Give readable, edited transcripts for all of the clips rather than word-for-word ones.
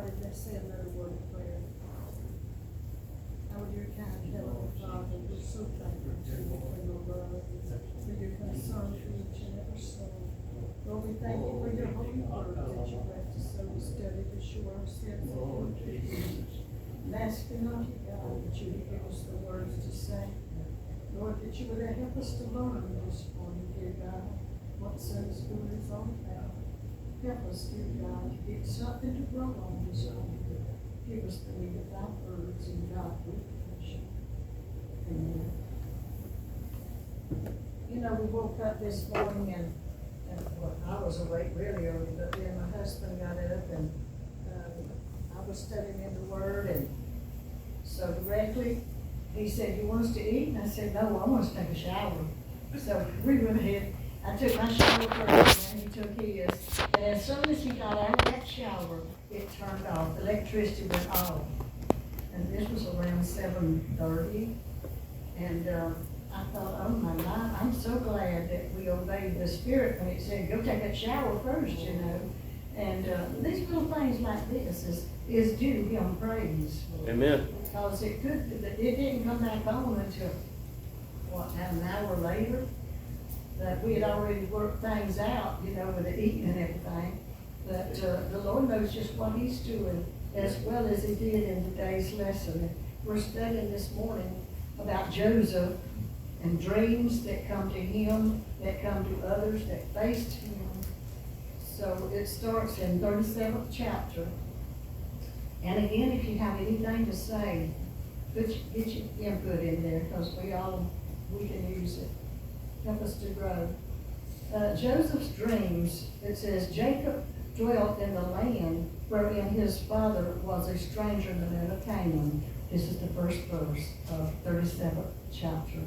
started, let's say another word of prayer. Our dear kind Heavenly Father, we're so thankful to you for your love, for your concern for each and every soul. Lord, we thank you for your holy word that you left us so we study to show ourselves approved to you. And asking of you, God, that you would give us the words to say. Lord, that you would help us to learn this morning, dear God, what Sunday school is all about. Help us, dear God, to get something to grow on this morning. Give us the meat of thy words, and God we bless you. Amen. You know, we woke up this morning and well, I was awake really early, but then my husband got up and I was studying in the Word, and so directly he said, "You want us to eat?" And I said, "No, I want us to take a shower." So we went ahead. I took my shower first, and he took his. And as soon as he got out of that shower, it turned off. The electricity went off. And this was around 7:30. And I thought, oh my God, I'm so glad that we obeyed the Spirit when it said, go take that shower first, you know. And these little things like this is due him praise. Amen. Because it didn't come back on until, an hour later. That we had already worked things out, you know, with the eating and everything. But the Lord knows just what he's doing, as well as he did in today's lesson. We're studying this morning about Joseph and dreams that come to him, that come to others, that faced him. So it starts in 37th chapter. And again, if you have anything to say, get your input in there, because we can use it. Help us to grow. Joseph's dreams, it says, Jacob dwelt in the land wherein his father was a stranger in the land of Canaan. This is the first verse of 37th chapter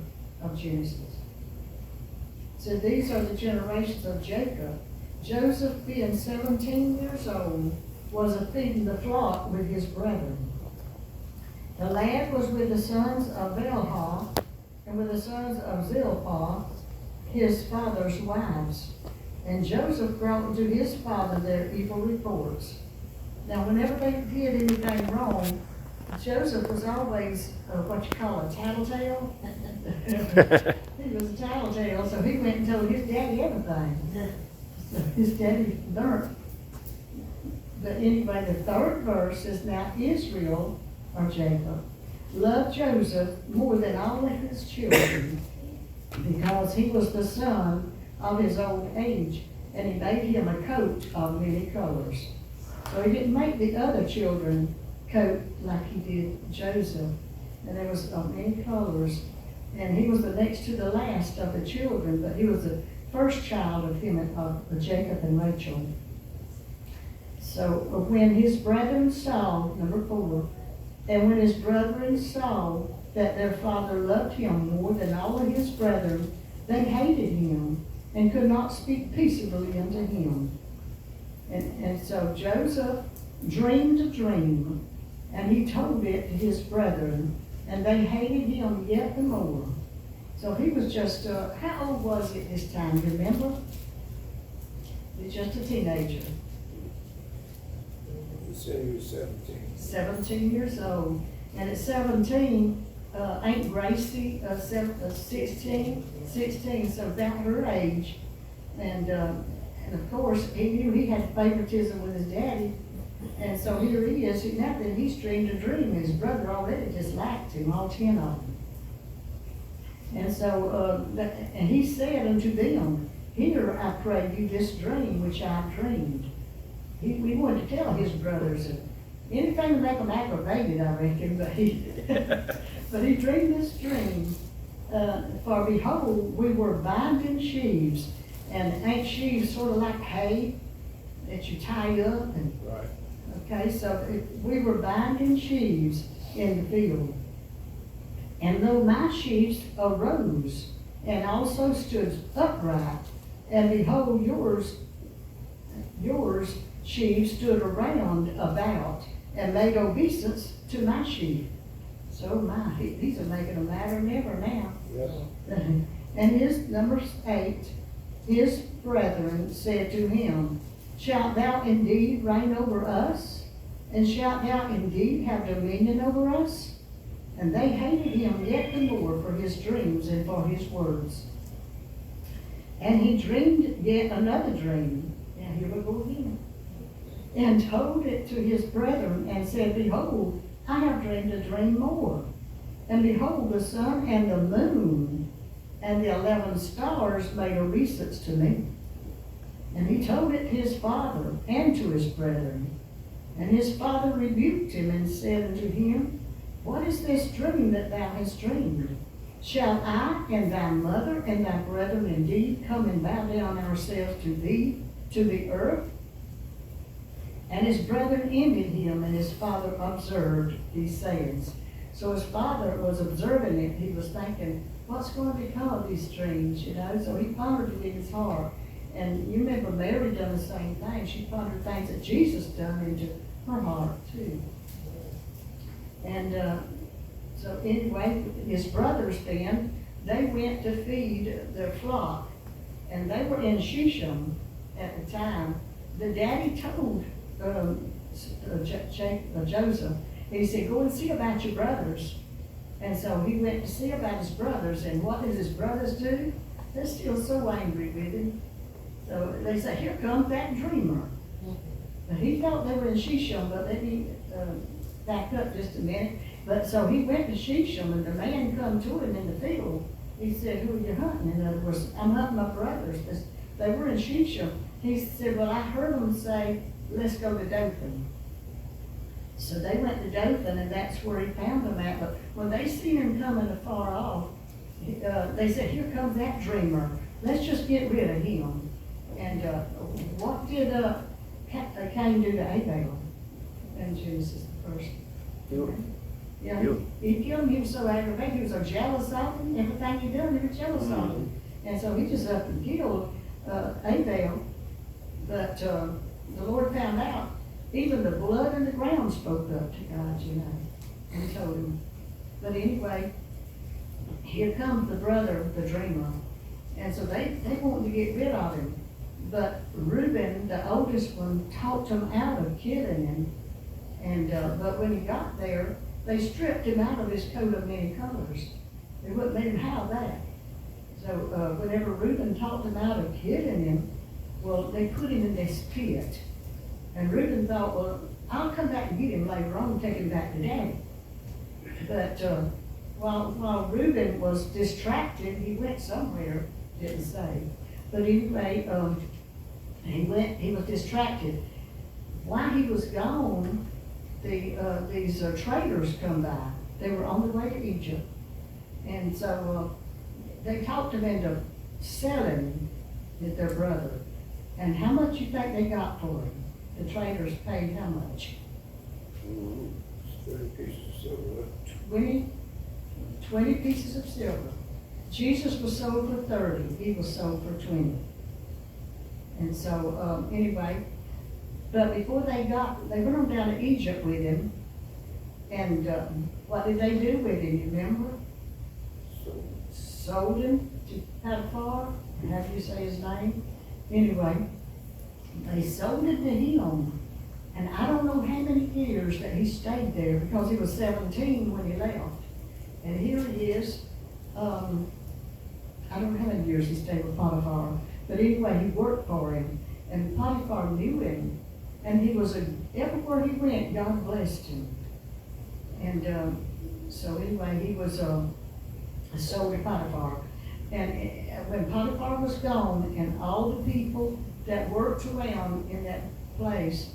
of Genesis. So these are the generations of Jacob. Joseph, being 17 years old, was feeding the flock with his brethren. The lad was with the sons of Bilhah and with the sons of Zilpah, his father's wives. And Joseph brought to his father their evil reports. Now, whenever they did anything wrong, Joseph was always what you call a tattletale. He was a tattletale, so he went and told his daddy everything. So his daddy learned. But anyway, the third verse is, now Israel, or Jacob, loved Joseph more than all of his children, because he was the son of his old age, and he made him a coat of many colors. So he didn't make the other children coat like he did Joseph, and there was of many colors, and he was the next to the last of the children, but he was the first child of him, of Jacob and Rachel. So when his brethren saw, number 4, and when his brethren saw that their father loved him more than all of his brethren, they hated him and could not speak peaceably unto him. And so Joseph dreamed a dream, and he told it to his brethren, and they hated him yet the more. So he was just, how old was he at this time, remember? He was just a teenager. You said he was 17. 17 years old. And at 17, ain't Gracie 16? 16, so about her age. And of course, he knew he had favoritism with his daddy. And so here he is. Now that he's dreamed a dream, his brother already just liked him, all 10 of them. And so, and he said unto them, here I pray you this dream which I dreamed. We wanted to tell his brothers, anything to make them aggravated, I reckon, but he dreamed this dream. For behold, we were binding sheaves, and ain't sheaves sort of like hay that you tie up? And, right. Okay, so we were binding sheaves in the field. And though my sheaves arose, and also stood upright, and behold, yours sheaves stood around about, and made obeisance to my sheaf. So these are making a matter of never now. Yes. And his, number 8, his brethren said to him, shalt thou indeed reign over us? And shalt thou indeed have dominion over us? And they hated him yet the more for his dreams and for his words. And he dreamed yet another dream. Now here we go again. And told it to his brethren, and said, Behold, I have dreamed a dream more. And behold, the sun and the moon and the 11 stars made obeisance to me. And he told it to his father and to his brethren. And his father rebuked him and said unto him, What is this dream that thou hast dreamed? Shall I and thy mother and thy brethren indeed come and bow down ourselves to thee, to the earth? And his brethren envied him, and his father observed these sayings. So his father was observing it. He was thinking, what's going to become of these dreams, you know? So he pondered it in his heart. And you remember Mary done the same thing. She pondered things that Jesus done into her heart too. And so anyway, his brothers then, they went to feed their flock. And they were in Shechem at the time. The daddy told Joseph, he said, go and see about your brothers. And so he went to see about his brothers. And what did his brothers do? They're still so angry with him. So they say, here comes that dreamer. But he thought they were in Shechem, but let me back up just a minute. But so he went to Shechem, and the man come to him in the field. He said, who are you hunting? In other words, I'm hunting my brothers. They were in Shechem. He said, well, I heard them say, let's go to Dothan. So they went to Dothan, and that's where he found them at. But when they seen him coming afar off, they said, here comes that dreamer. Let's just get rid of him. And what did Cain do to Abel in Genesis the first? Yeah, he killed him. He was so aggravated. He was so jealous of him. Everything he done, he was jealous of him. And so he just up and killed Abel. But the Lord found out, even the blood in the ground spoke up to God, you know, and told him. But anyway, here comes the brother, the dreamer. And so they wanted to get rid of him. But Reuben, the oldest one, talked him out of killing him. And but when he got there, they stripped him out of his coat of many colors. They wouldn't let him have that. So whenever Reuben talked him out of killing him, well, they put him in this pit. And Reuben thought, well, I'll come back and get him later on and take him back to Daddy. But while Reuben was distracted, he went somewhere, didn't say. But anyway, he was distracted. While he was gone, these traders come by. They were on the way to Egypt. And so they talked him into selling their brother. And how much you think they got for him? The traders paid how much? 30 pieces of silver. 20 pieces of silver. Jesus was sold for 30. He was sold for 20. And so, anyway, but before they went on down to Egypt with him. And what did they do with him, you remember? Sold him to Potiphar. How do you say his name? Anyway, they sold it to him. And I don't know how many years that he stayed there, because he was 17 when he left. And here he is. I don't know how many years he stayed with Potiphar. But anyway, he worked for him. And Potiphar knew him. And he was everywhere he went, God blessed him. And so anyway, he was sold to Potiphar. And when Potiphar was gone, and all the people that worked around in that place,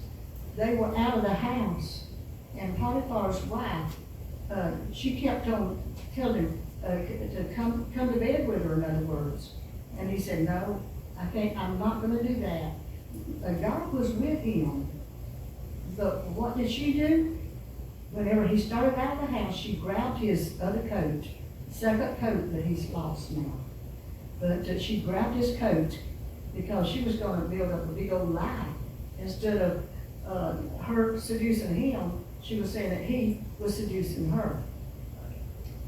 they were out of the house. And Potiphar's wife, she kept on telling him to come to bed with her, in other words. And he said, no, I can't, I'm not going to do that. God was with him. But what did she do? Whenever he started out of the house, she grabbed his other coat, second coat that he's lost now. But she grabbed his coat because she was going to build up a big old lie. Instead of her seducing him, she was saying that he was seducing her.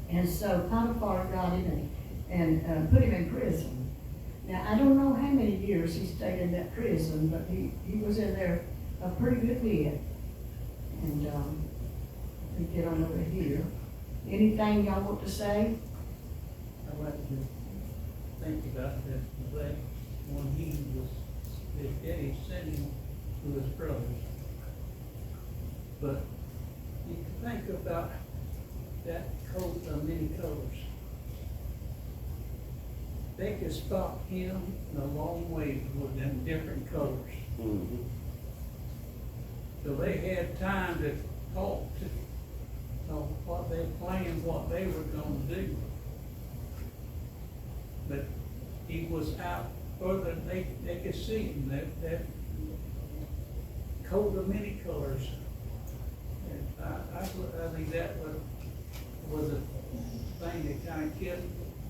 And so Potiphar got him and put him in prison. Now, I don't know how many years he stayed in that prison, but he was in there a pretty good bit. we get on over here. Anything y'all want to say? I'd like to think about that, that when he was, his daddy sent him to his brothers. But you can think about that coat of many colors. They could spot him in a long way with them different colors. Mm-hmm. So they had time to talk to, know what they planned, what they were gonna do. But he was out further, they could see him, that coat of many colors. And I think that was a thing that kind of kept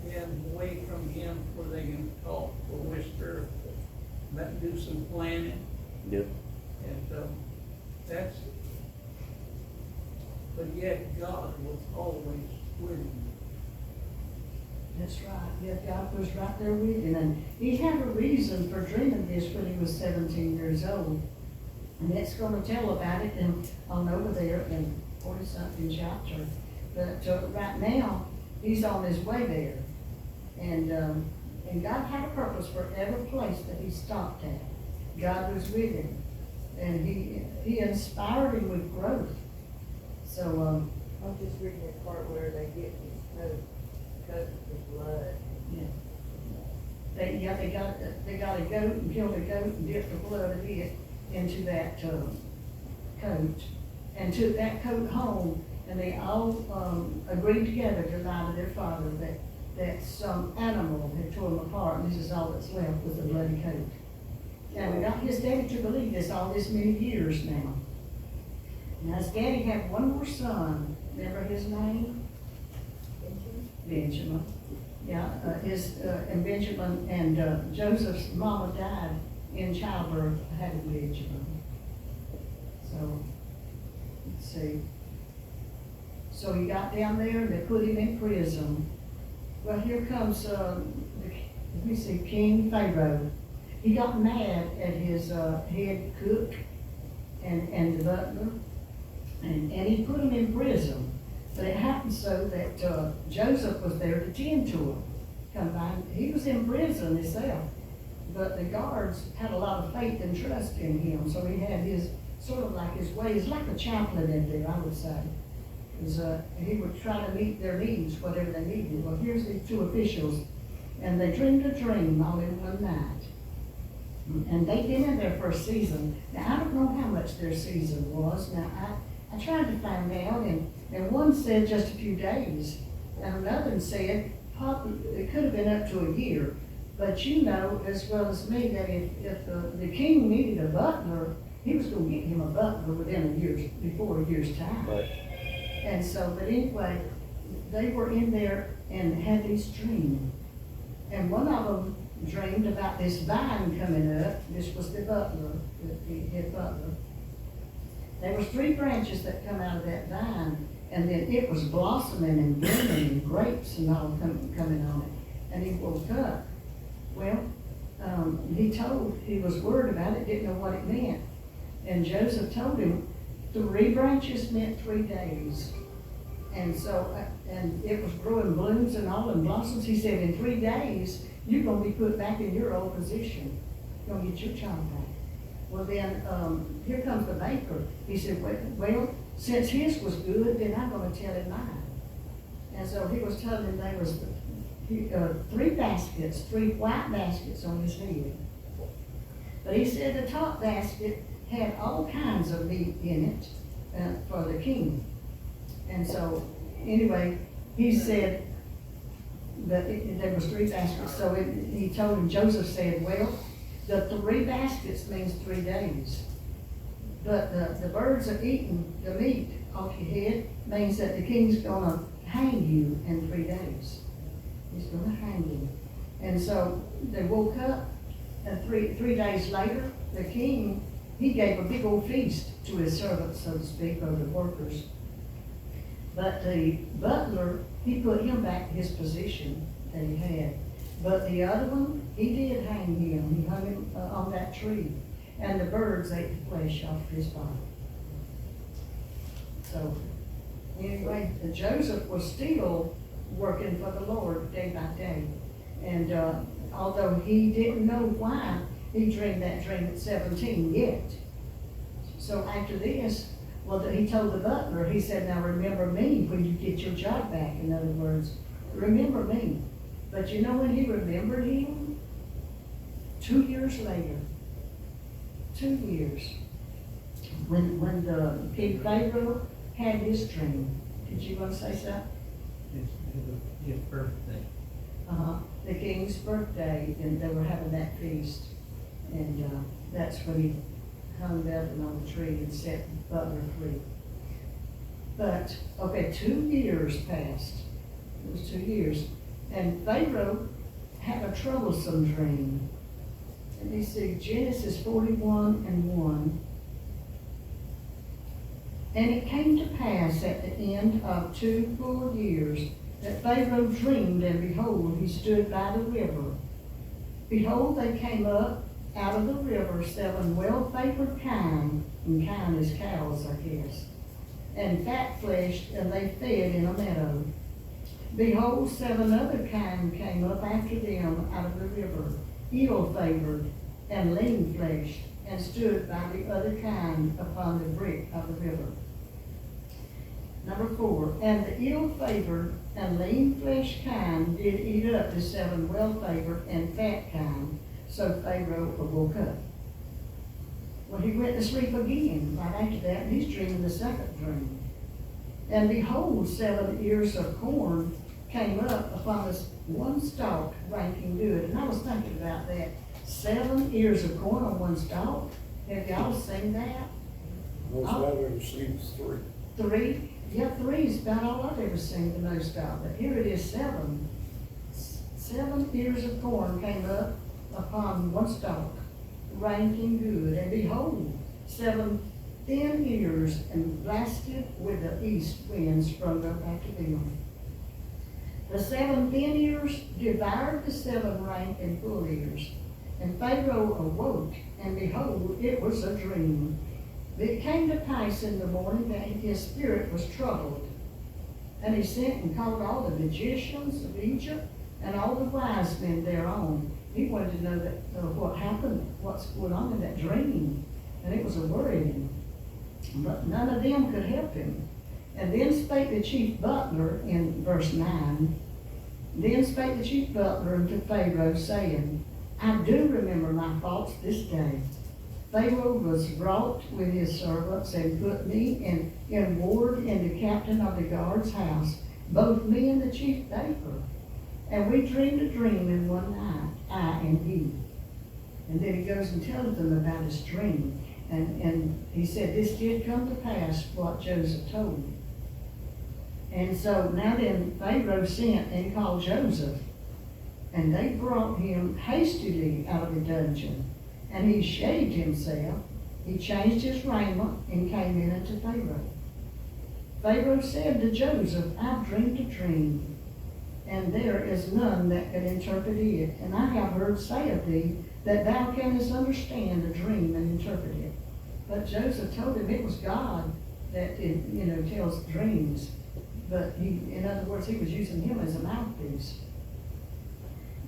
them away from him where they can talk or whisper, let do some planning. Yep. And that's, but yet God was always with him. That's right, yeah, God was right there with him, and he had a reason for dreaming this when he was 17 years old. And it's gonna tell about it on over there in 40-something chapter. But right now, he's on his way there. And God had a purpose for every place that he stopped at. God was with him, and he inspired him with growth. So, I'm just reading the part where they get his coat with blood. yeah. They got a goat and killed a goat and dipped the blood of it into that coat, and took that coat home, and they all agreed together to lie to their father that some animal had torn them apart, and this is all that's left was the bloody coat. And we got his daddy to believe this all this many years now. Now his daddy had one more son, remember his name? Benjamin. Yeah, and Benjamin and Joseph's mama died in childbirth, had a Benjamin. So, let's see. So he got down there and they put him in prison. Well, here comes, let me see, King Pharaoh. He got mad at his head cook and the butler, and he put him in prison. But it happened so that Joseph was there to tend to him. He was in prison himself, but the guards had a lot of faith and trust in him, so he had his, sort of like his ways, like a chaplain in there, I would say. Because he would try to meet their needs, whatever they needed. Well, here's the two officials, and they dreamed a dream all in one night. And they'd been in there for a season. Now, I don't know how much their season was. Now, I tried to find out, and one said just a few days, and another one said it could have been up to a year. But you know as well as me that if the king needed a butler, he was going to get him a butler before a year's time. Right. And so, but anyway, they were in there and had this dream. And one of them dreamed about this vine coming up. This was the butler, the head butler. There was 3 branches that come out of that vine, and then it was blossoming and blooming and grapes and all coming on it. And he woke up. Well, he was worried about it, didn't know what it meant. And Joseph told him 3 branches meant 3 days. And so, and it was growing blooms and all and blossoms. He said, in 3 days, you're going to be put back in your old position. You're going to get your child back. Well, then, here comes the baker. He said, well, since his was good, then I'm going to tell him mine. And so he was telling him there was 3 baskets, 3 white baskets on his head. But he said the top basket had all kinds of meat in it for the king. And so, anyway, he said that there was 3 baskets. So he told him, Joseph said, well, the 3 baskets means 3 days. But the birds are eating the meat off your head means that the king's gonna hang you in 3 days. He's gonna hang you. And so they woke up, and three days later, the king, he gave a big old feast to his servants, so to speak, or the workers. But the butler, he put him back in his position that he had. But the other one, he did hang him. He hung him on that tree. And the birds ate the flesh off his body. So, anyway, Joseph was still working for the Lord day by day. And although he didn't know why he dreamed that dream at 17 yet. So after this, well, he told the butler, he said, now remember me when you get your job back. In other words, remember me. But you know when he remembered him? 2 years later. 2 years. When the King Pharaoh had his dream. Did you want to say something? His birthday. The king's birthday, and they were having that feast. And that's when he hung that on the tree and set the butler free. But, okay, 2 years passed. It was 2 years. And Pharaoh had a troublesome dream. Let me see, Genesis 41:1. And it came to pass at the end of 2 full years that Pharaoh dreamed, and behold, he stood by the river. Behold, they came up out of the river 7 well-favored kine, and kine is cows, I guess, and fat-fleshed, and they fed in a meadow. Behold, 7 other kine came up after them out of the river, ill-favored and lean-fleshed, and stood by the other kine upon the brink of the river. Number 4, and the ill-favored and lean-fleshed kine did eat up the 7 well-favored and fat kine. So Pharaoh awoke up. Well, he went to sleep again right after that, and he's dreaming the second dream. And behold, 7 ears of corn came up upon this one stalk, ranking good. And I was thinking about that. 7 ears of corn on one stalk. Have y'all seen that? Most I've ever seen is 3. 3? Yeah, 3 is about all I've ever seen the most of. But here it is, 7. 7 ears of corn came up upon one stalk, ranking good. And behold, 7 thin ears, and blasted with the east wind sprung up after them. The 7 thin ears devoured the 7 rank and full ears. And Pharaoh awoke, and behold, it was a dream. It came to pass in the morning that his spirit was troubled. And he sent and called all the magicians of Egypt and all the wise men thereon. He wanted to know that what happened, what's going on in that dream. And it was a worrying. But none of them could help him. And then spake the chief butler in verse 9. Then spake the chief butler unto Pharaoh, saying, I do remember my faults this day. Pharaoh was wroth with his servants, and put me in ward in the captain of the guard's house, both me and the chief baker. And we dreamed a dream in one night, I and he. And then he goes and tells them about his dream. And he said, this did come to pass, what Joseph told me. And so now then Pharaoh sent and called Joseph. And they brought him hastily out of the dungeon. And he shaved himself, he changed his raiment, and came in unto Pharaoh. Pharaoh said to Joseph, I've dreamed a dream, and there is none that can interpret it. And I have heard say of thee, that thou canst understand a dream and interpret it. But Joseph told him it was God that tells dreams. But in other words, he was using him as a mouthpiece.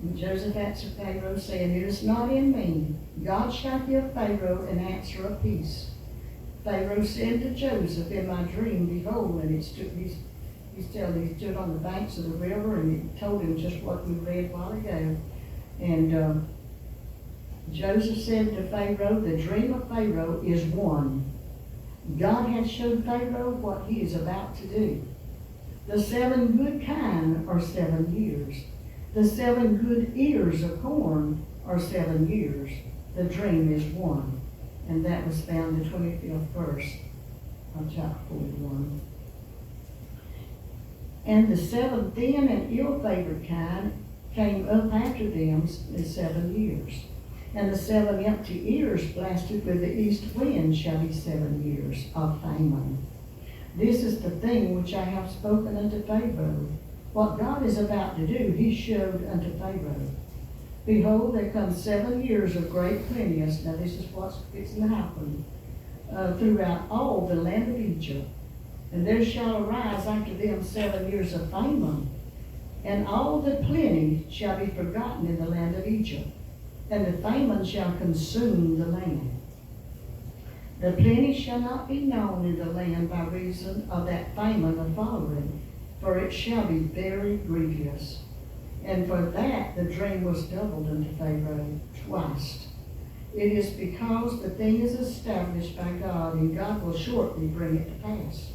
And Joseph answered Pharaoh, saying, it is not in me. God shall give Pharaoh an answer of peace. Pharaoh said to Joseph in my dream, behold, and he's telling, he stood on the banks of the river, and he told him just what we read a while ago. And Joseph said to Pharaoh, the dream of Pharaoh is one. God hath showed Pharaoh what he is about to do. The 7 good kine are 7 years. The 7 good ears of corn are 7 years. The dream is one. And that was found in the 25th verse of chapter 41. And the 7 thin and ill-favored kine came up after them in 7 years. And the 7 empty ears blasted with the east wind shall be 7 years of famine. This is the thing which I have spoken unto Pharaoh. What God is about to do, he showed unto Pharaoh. Behold, there come 7 years of great plenteous. Now this is what's fixing to happen throughout all the land of Egypt. And there shall arise after them 7 years of famine, and all the plenty shall be forgotten in the land of Egypt, and the famine shall consume the land. The plenty shall not be known in the land by reason of that famine of following, for it shall be very grievous. And for that the dream was doubled unto Pharaoh twice. It is because the thing is established by God, and God will shortly bring it to pass.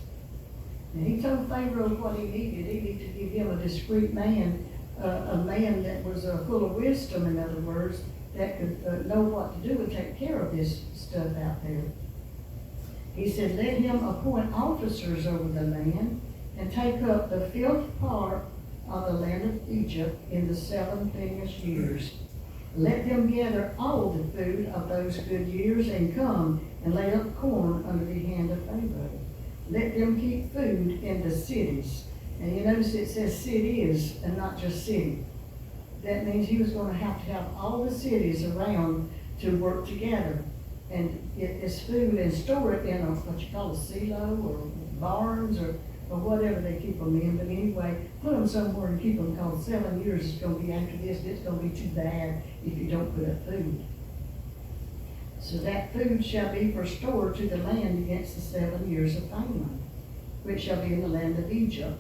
And he told Pharaoh what he needed. He needed to give him a discreet man, a man that was full of wisdom, in other words, that could know what to do and take care of this stuff out there. He said, let him appoint officers over the land and take up the 5th part of the land of Egypt in the 7 plenteous years. Let them gather all the food of those good years and come and lay up corn under the hand of Pharaoh. Let them keep food in the cities. And you notice it says cities and not just city. That means he was going to have all the cities around to work together and get this food and store it in what you call a silo or barns or whatever they keep them in. But anyway, put them somewhere and keep them, because 7 years is going to be after this, and it's going to be too bad if you don't put up food. So that food shall be for store to the land against the 7 years of famine, which shall be in the land of Egypt.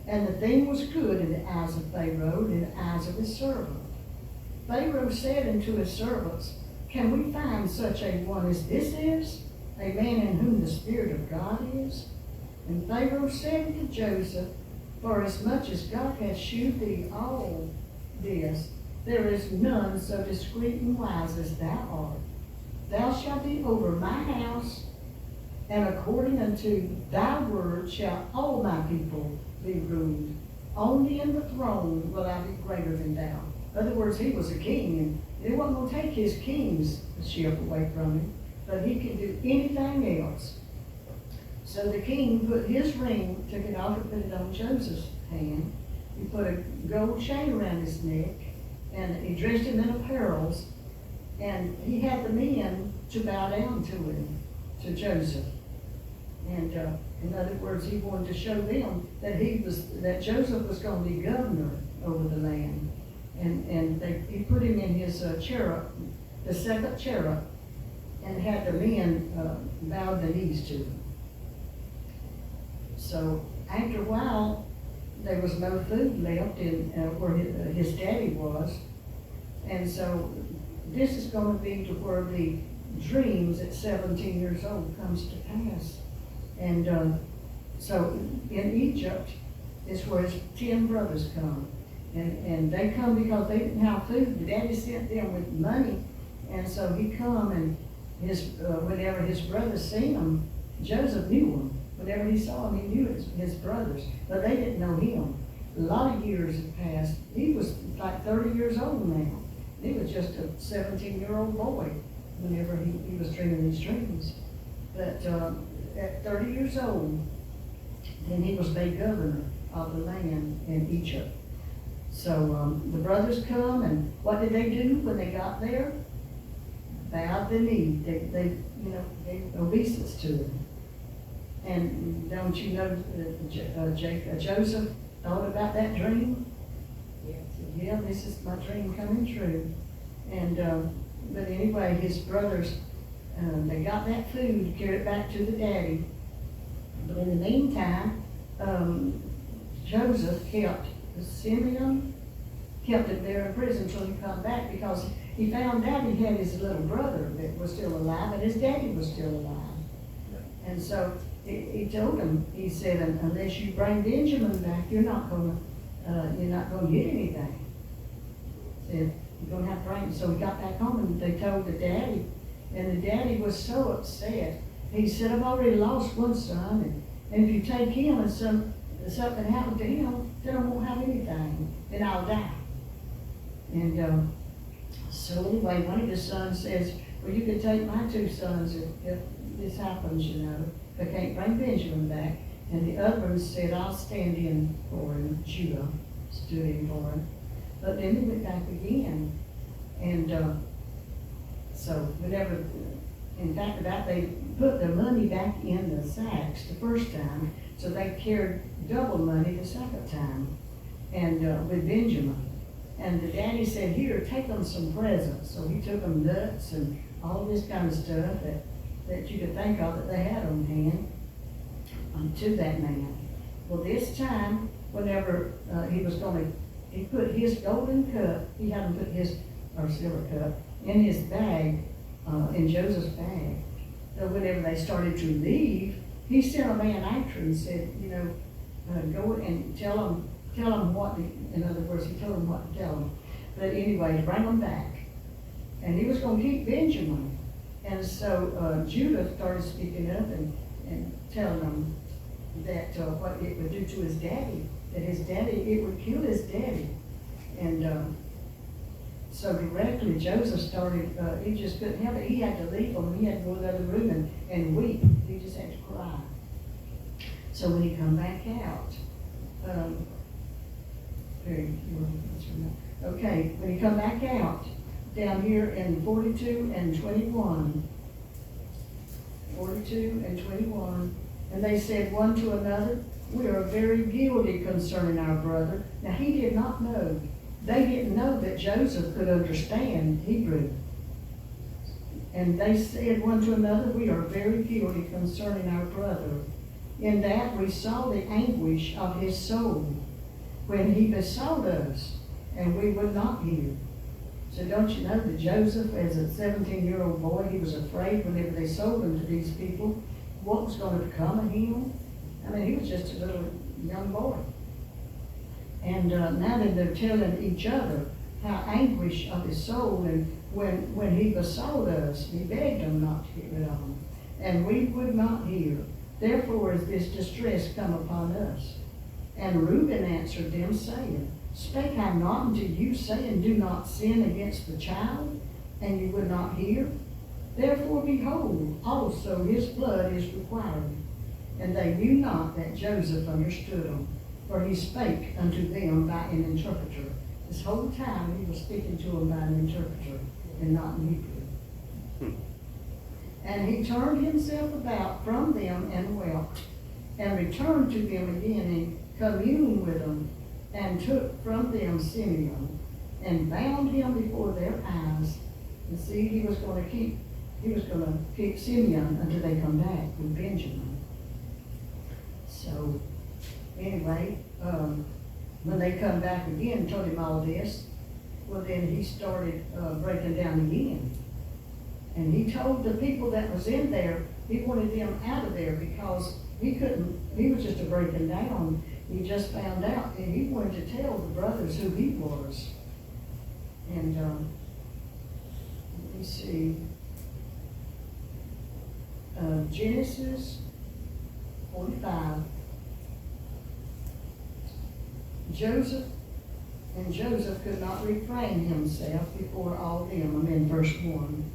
And the thing was good in the eyes of Pharaoh and in the eyes of his servant. Pharaoh said unto his servants, can we find such a one as this is, a man in whom the Spirit of God is? And Pharaoh said unto Joseph, forasmuch as God hath shewed thee all this, there is none so discreet and wise as thou art. Thou shalt be over my house, and according unto thy word shall all my people be ruled. Only in the throne will I be greater than thou. In other words, he was a king, and they wasn't going to take his kingship away from him, but he could do anything else. So the king put his ring, took it off and put it on Joseph's hand. He put a gold chain around his neck, and he dressed him in apparels, and he had the men to bow down to him, to Joseph. And in other words, he wanted to show them that Joseph was going to be governor over the land. And he put him in his chariot, the second chariot, and had the men bow their knees to him. So after a while, there was no food left in where his daddy was. And so this is going to be to where the dreams at 17 years old comes to pass. And so in Egypt is where his 10 brothers come. And they come because they didn't have food. The daddy sent them with money. And so he come, and whenever his brothers seen him, Joseph knew him. Whenever he saw him, he knew his brothers. But they didn't know him. A lot of years had passed. He was like 30 years old now. He was just a 17-year-old boy whenever he was dreaming these dreams. But at 30 years old, then he was made governor of the land in Egypt. So the brothers come, and what did they do when they got there? Bowed the knee. They gave obeisance to him. And don't you know Joseph thought about that dream? Yes. Yeah, this is my dream coming true. And but anyway, his brothers, they got that food, carried it back to the daddy. But in the meantime, Joseph kept Simeon, kept him there in prison until he come back, because he found out he had his little brother that was still alive, and his daddy was still alive. And so he told him, he said, unless you bring Benjamin back, you're not going to get anything. He said, you're going to have to bring him. So he got back home, and they told the daddy, and the daddy was so upset. He said, I've already lost one son, and if you take him and something happened to him, then I won't have anything, and I'll die. And so anyway, one of his sons says, well, you could take my 2 sons if this happens, I can't bring Benjamin back. And the other one said, I'll stand in for him. Judah stood in for him. But then he went back again. And so whenever, in fact, about they put the money back in the sacks the first time, so they carried double money the second time, and with Benjamin. And the daddy said, here, take them some presents. So he took them nuts and all this kind of stuff that you could think of that they had on hand to that man. Well, this time, whenever he put his golden cup, he had to put his, or silver cup, in his bag, in Joseph's bag. So whenever they started to leave, he sent a man after and said, go and tell them what, in other words, he told them what to tell them. But anyway, bring them back. And he was going to keep Benjamin. And so Judah started speaking up and telling them that what it would do to his daddy, that his daddy, it would kill his daddy. And so directly Joseph started, he just couldn't help it. He had to leave them. He had to go to the other room and weep. He just had to cry. So when he come back out, okay, when he come back out, down here in 42 and 21, 42 and 21, and they said one to another, we are very guilty concerning our brother. Now he did not know. They didn't know that Joseph could understand Hebrew. And they said one to another, we are very guilty concerning our brother, in that we saw the anguish of his soul when he besought us, and we would not hear. So don't you know that Joseph, as a 17-year-old boy, he was afraid whenever they sold him to these people, what was going to become of him? I mean, he was just a little young boy. And now that they're telling each other how anguish of his soul, and when he besought us, he begged them not to get rid of him, and we would not hear. Therefore is this distress come upon us. And Reuben answered them, saying, spake I not unto you, saying, do not sin against the child, and you would not hear? Therefore, behold, also his blood is required. And they knew not that Joseph understood them, for he spake unto them by an interpreter. This whole time he was speaking to them by an interpreter, and not in Hebrew. And he turned himself about from them and wept, and returned to them again and communed with them, and took from them Simeon, and bound him before their eyes. And see, he was going to keep Simeon until they come back with Benjamin. So anyway, when they come back again and told him all this, well then he started breaking down again. And he told the people that was in there, he wanted them out of there because he was just a breaking down. He just found out, and he wanted to tell the brothers who he was. And let me see, Genesis 45. Joseph could not refrain himself before all them. I'm in verse 1.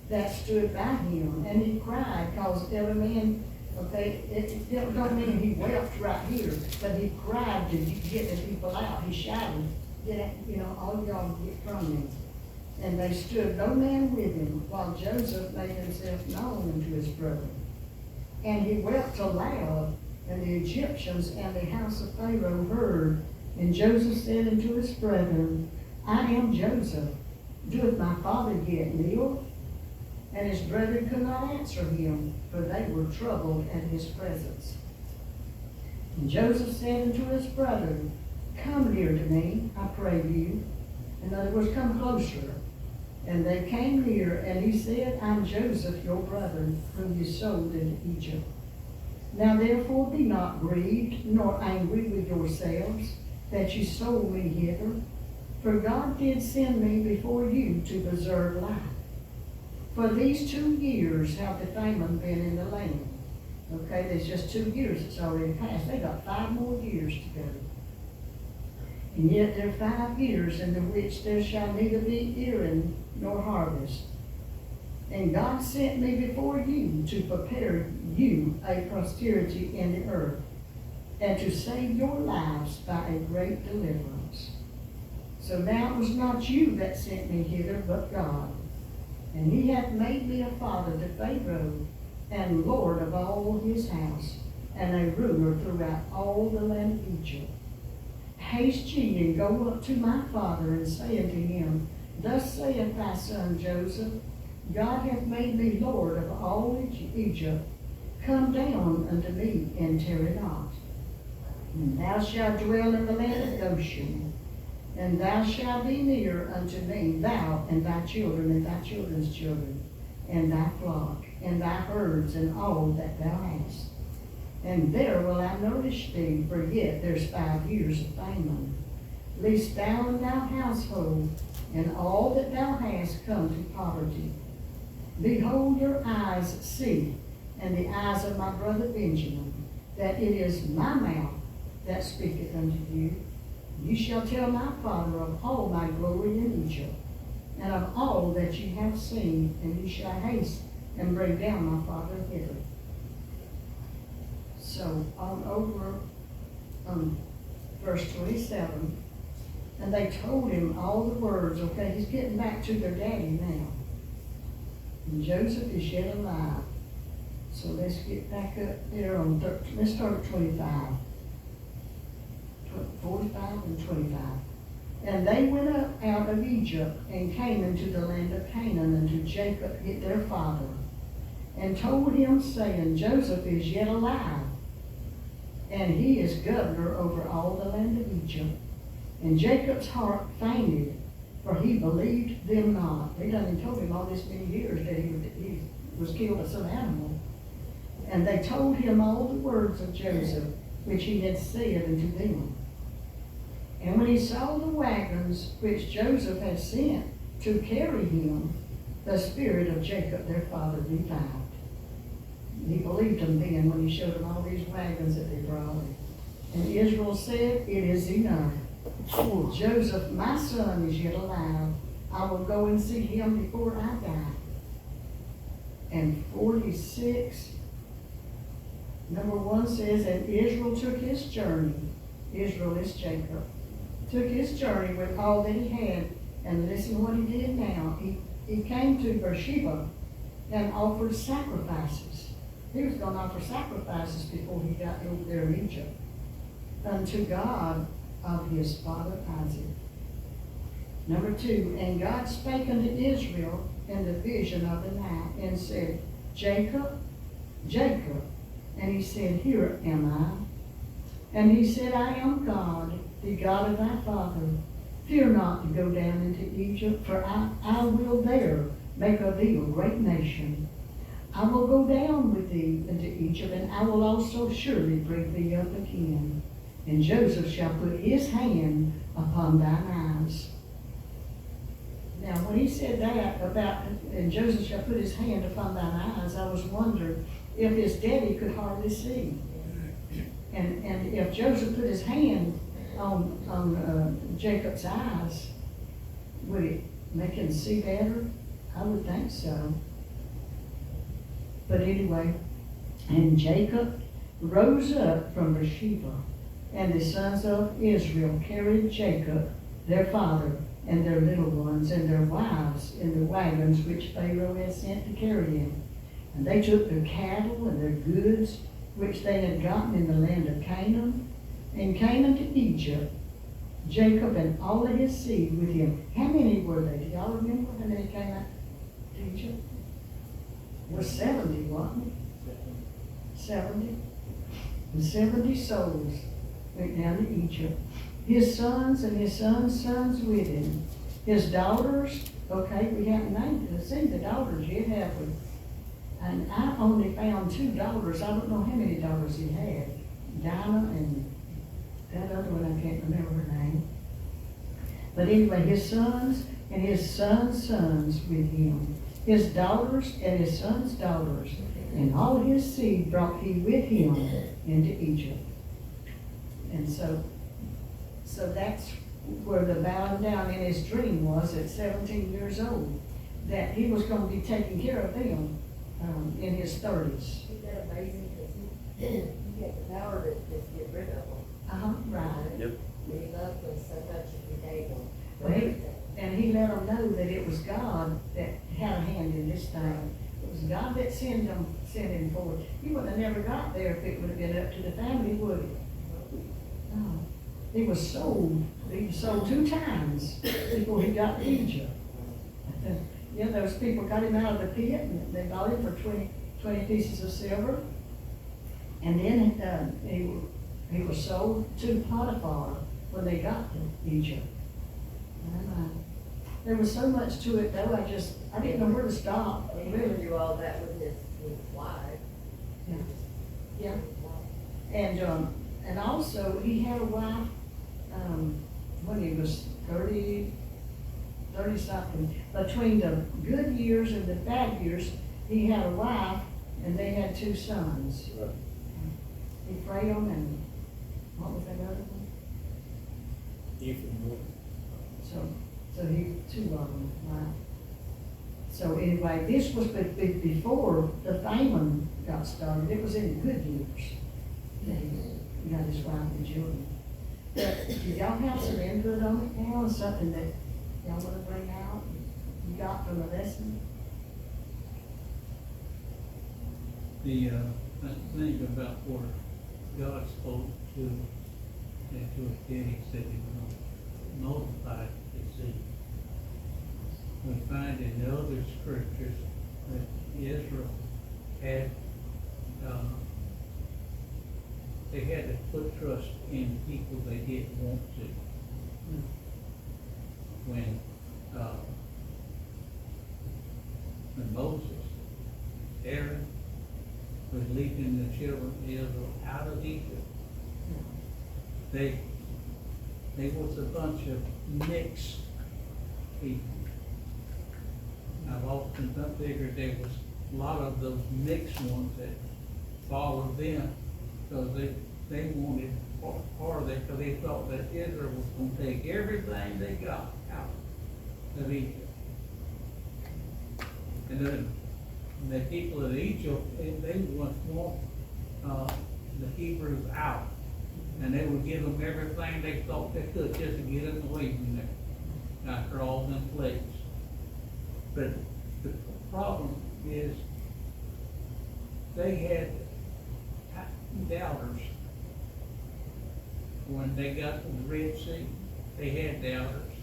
That stood by him, and he cried, because every man, okay, it don't mean he wept right here, but he cried to get the people out. He shouted, all y'all get from me. And they stood, no man with him, while Joseph made himself known unto his brother. And he wept aloud, and the Egyptians and the house of Pharaoh heard. And Joseph said unto his brethren, I am Joseph. Doeth my father yet live? And his brethren could not answer him, for they were troubled at his presence. And Joseph said unto his brethren, come near to me, I pray you. In other words, come closer. And they came near, and he said, I'm Joseph, your brother, whom you sold into Egypt. Now therefore be not grieved, nor angry with yourselves, that you sold me hither. For God did send me before you to preserve life. For these 2 years have the famine been in the land. Okay, there's just 2 years that's already passed. They got 5 more years to go. And yet there are 5 years in the which there shall neither be earing nor harvest. And God sent me before you to prepare you a posterity in the earth, and to save your lives by a great deliverance. So now it was not you that sent me hither, but God. And he hath made me a father to Pharaoh, and lord of all his house, and a ruler throughout all the land of Egypt. Haste ye, and go up to my father, and say unto him, Thus saith thy son Joseph, God hath made me lord of all Egypt. Come down unto me, and tarry not. And thou shalt dwell in the land of Goshen, and thou shalt be near unto me, thou and thy children and thy children's children, and thy flock, and thy herds, and all that thou hast. And there will I nourish thee, for yet there's 5 years of famine. Lest thou and thy household, and all that thou hast come to poverty. Behold, your eyes see, and the eyes of my brother Benjamin, that it is my mouth that speaketh unto you. You shall tell my father of all my glory in Egypt, and of all that ye have seen, and you shall haste and bring down my father hither. So on over verse 27, and they told him all the words. Okay, he's getting back to their daddy now. And Joseph is yet alive. So let's get back up there on, let's start at 25. 45 and 25. And they went up out of Egypt and came into the land of Canaan unto Jacob their father, and told him, saying, Joseph is yet alive, and he is governor over all the land of Egypt. And Jacob's heart fainted, for he believed them not. They done told him all this many years that he was killed by some animal. And they told him all the words of Joseph, which he had said unto them. And when he saw the wagons which Joseph had sent to carry him, the spirit of Jacob their father revived. He believed them then when he showed them all these wagons that they brought. And Israel said, It is enough. Joseph, my son, is yet alive. I will go and see him before I die. And 46, number 1 says, And Israel took his journey. Israel is Jacob. Took his journey with all that he had. And listen what he did now. He came to Beersheba and offered sacrifices. He was going to offer sacrifices before he got over there in Egypt unto God of his father Isaac. Number 2, and God spake unto Israel in the vision of the night, and said, Jacob, Jacob. And he said, Here am I. And he said, I am God, the God of thy father. Fear not to go down into Egypt, for I will there make of thee a great nation. I will go down with thee into Egypt, and I will also surely bring thee up again. And Joseph shall put his hand upon thine eyes. Now, when he said that about, and Joseph shall put his hand upon thine eyes, I was wondering if his daddy could hardly see. And if Joseph put his hand on Jacob's eyes, would it make him see better? I would think so. But anyway, and Jacob rose up from Beersheba, and the sons of Israel carried Jacob, their father, and their little ones, and their wives in the wagons which Pharaoh had sent to carry him. And they took their cattle and their goods, which they had gotten in the land of Canaan, and came into Egypt, Jacob and all of his seed with him. How many were they? Do y'all remember how many came out to Egypt? It was 70, wasn't it? 70. And 70 souls went down to Egypt. His sons and his sons' sons with him. His daughters, okay, we haven't seen the daughters yet, have we? And I only found 2 daughters. I don't know how many daughters he had. Dinah and that other one, I can't remember her name. But anyway, his sons and his sons' sons with him. His daughters and his sons' daughters. And all his seed brought he with him into Egypt. And so that's where the bowing down in his dream was at 17 years old, that he was going to be taking care of them in his 30s. Isn't that amazing? Because you get the power to just get rid of them. Right. Yep. He loved them so much that he gave them. Well, and he let them know that it was God that had a hand everything. It was God that sent him forward. He wouldn't have never got there if it would have been up to the family, would he? No. He was sold 2 times before he got to Egypt. Yeah, those people got him out of the pit, and they bought him for 20 pieces of silver. And then he was sold to Potiphar when they got to Egypt. And, there was so much to it, though. I didn't know where to stop. And he would do all that with his wife. Yeah. Yeah. And also, he had a wife, when he was 30 something. Between the good years and the bad years, he had a wife, and they had 2 sons. Right. Ephraim and, what was that other one? Ethan, So he, 2 of them, right? So anyway, this was before the famine got started. It was in the good years. He got his wife and children. But do y'all have some input on it now, or something that y'all want to bring out, you got from the lesson? The thing about where God spoke to his daddy, said he was multiply the seed. We find in the other scriptures that Israel had, they had to put trust in people they didn't want to. When Moses, Aaron was leading the children of Israel out of Egypt, they was a bunch of mixed people. I've often figured there was a lot of those mixed ones that followed them, because they wanted part of it, because they thought that Israel was going to take everything they got out of Egypt. And then the people of Egypt, they want the Hebrews out. And they would give them everything they thought they could just to get them away from there after all them plagues. But the problem is they had doubters. When they got to the Red Sea, they had doubters.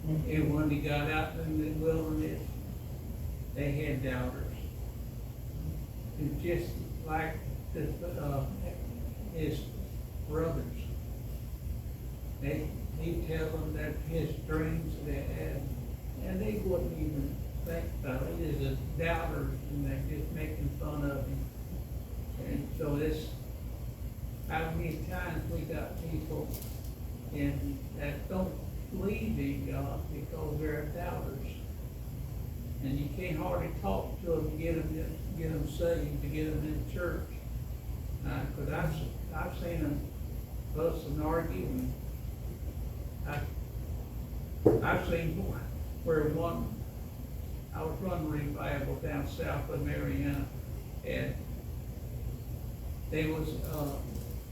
And when they got out in the wilderness, they had doubters. It's just like his brothers. He'd tell them that his dreams they had, and they wouldn't even think about it. It is a doubters, and they're just making fun of him. And so this, how many times we got people that don't believe in God because they're doubters. And you can't hardly talk to them to get them saved, to get them in church. Because I've seen them fuss and argue, and I've seen where I was running revival down south of Mariana, and there was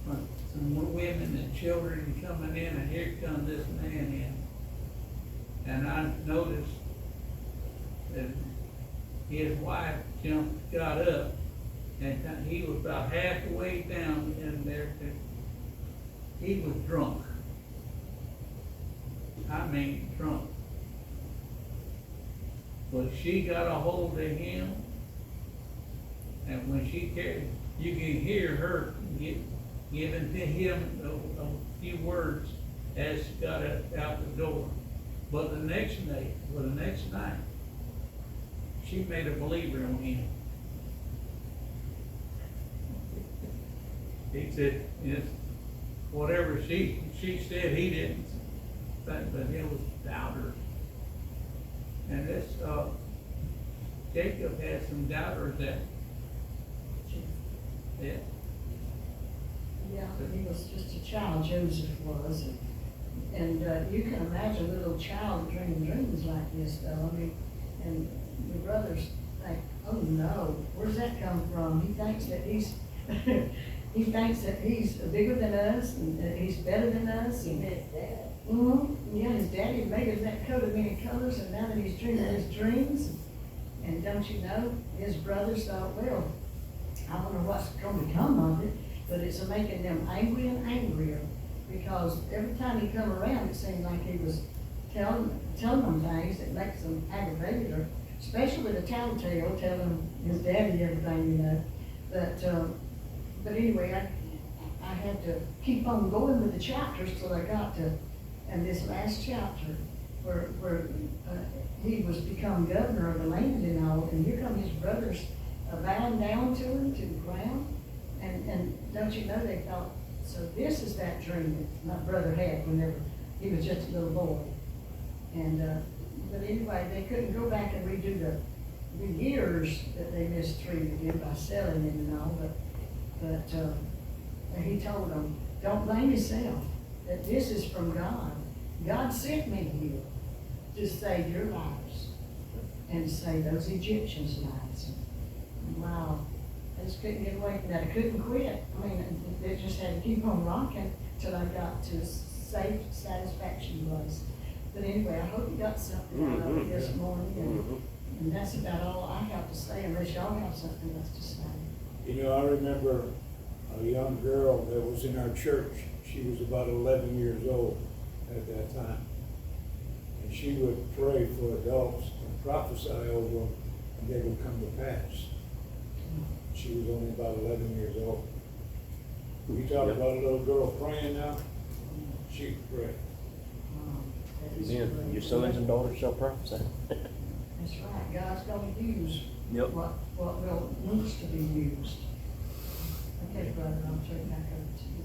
some women and children coming in, and here comes this man in. And I noticed that his wife got up, and he was about halfway down in there. He was drunk. I mean drunk. But she got a hold of him, and when she carried, you can hear her giving to him a few words as she got out the door. But the next night, she made a believer on him. He said, yes, whatever she said, he didn't think, but it was doubters. And this, Jacob had some doubters that, yeah. Yeah, he was just a child, Joseph was, and you can imagine a little child dreaming dreams like this, though. I mean, and the brothers think, oh no, where's that come from? He thinks that he thinks that he's bigger than us, and that he's better than us. Even his dad. Yeah, his daddy made him that coat of many colors, and now that he's dreaming his dreams, And don't you know, his brothers thought, well, I don't know what's gonna become of it, but it's making them angry and angrier. Because every time he come around, it seemed like he was telling them things that makes them aggravated, or especially with the tattletale, telling his daddy everything, you know. But anyway, I had to keep on going with the chapters till I got to, and this last chapter, where he was become governor of the land and all, and here come his brothers bowing down to him to the ground. And don't you know, they thought, so this is that dream that my brother had whenever he was just a little boy. And, but anyway, they couldn't go back and redo the years that they mistreated him by selling him and all, but he told them, don't blame yourself, that this is from God. God sent me here to save your lives and to save those Egyptians' lives. And wow, I just couldn't get away from that. I couldn't quit. I mean, they just had to keep on rocking till I got to a safe satisfaction place. But anyway, I hope you got something out of it this morning, and that's about all I have to say, unless y'all have something else to say. You know, I remember a young girl that was in our church. She was about 11 years old at that time. And she would pray for adults and prophesy over them, and they would come to pass. She was only about 11 years old. You talk about a little girl praying now, she could pray. Yeah, your sons and daughters shall prophesy. That's right, God's gonna use Yep. what needs to be used. Okay, brother, I'll turn it back over to you.